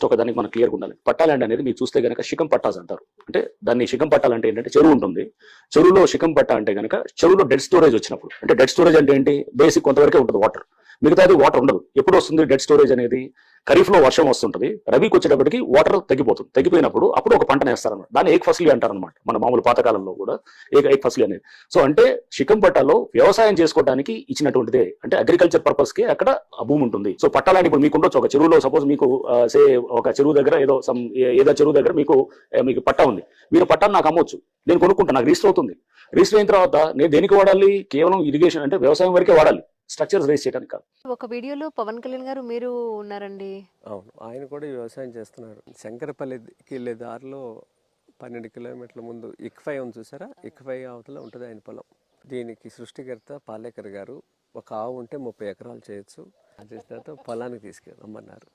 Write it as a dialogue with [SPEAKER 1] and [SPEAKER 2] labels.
[SPEAKER 1] ఒక దానికి మనం క్లియర్గా ఉండాలి. పట్టా ల్యాండ్ అనేది మీరు చూస్తే కనుక శిఖం పట్టాస్ అంటారు. అంటే దాన్ని శిఖం పట్టాలంటే ఏంటంటే చెరువు ఉంటుంది. చెరువులో శిఖం పట్టా అంటే కనుక చెరువులో డెడ్ స్టోరేజ్ వచ్చినప్పుడు, అంటే డెడ్ స్టోరేజ్ అంటే ఏంటి, బేసిక్ కొంతవరకే ఉంటుంది వాటర్, మిగతాది వాటర్ ఉండదు. ఎప్పుడు వస్తుంది డెడ్ స్టోరేజ్ అనేది? ఖరీఫ్ లో వర్షం వస్తుంటది, రబీకి వచ్చేటప్పటికి వాటర్ తగ్గిపోతుంది. తగ్గిపోయినప్పుడు అప్పుడు ఒక పంటను వేస్తారన్నమాట. దాన్ని ఏక్ ఫసలి అంటారనమాట మన మామూలు పాతకాలంలో కూడా ఏక్ ఫసలి అనేది. సో అంటే శిఖం పట్టాలో వ్యవసాయం చేసుకోవడానికి ఇచ్చినటువంటిదే, అంటే అగ్రికల్చర్ పర్పస్ కి అక్కడ ఆ భూమి ఉంటుంది. సో పట్టాలని ఇప్పుడు మీకు ఉండొచ్చు, ఒక చెరువులో సపోజ్ మీకు సే ఒక చెరువు దగ్గర ఏదో చెరువు దగ్గర మీకు పట్టా ఉంది. మీరు పట్టాను నాకు అమ్మొచ్చు, నేను కొనుక్కుంటా, నాకు రిజిస్టర్ అవుతుంది. రిజిస్టర్ అయిన తర్వాత నేను దేనికి వాడాలి? కేవలం ఇరిగేషన్ అంటే వ్యవసాయం వరకే వాడాలి, స్ట్రక్చర్స్ రేస్ చేయడానికి కాదు.
[SPEAKER 2] ఒక వీడియోలో పవన్ కళ్యాణ్ గారు మీరు ఉన్నారండి.
[SPEAKER 3] అవును, ఆయన కూడా వ్యవసాయం చేస్తున్నారు. శంకరపల్లికి వెళ్ళే దారిలో 12 కిలోమీటర్ల ముందు ఇక్ఫై ఉంది చూసారా, ఇక్ఫై అవతల ఉంటుంది ఆయన పొలం. దీనికి సృష్టికర్త పాలేకర్ గారు ఒక ఆవు ఉంటే 30 ఎకరాలు చేయొచ్చు, చేసిన తర్వాత పొలానికి తీసుకెళ్ళమన్నారు.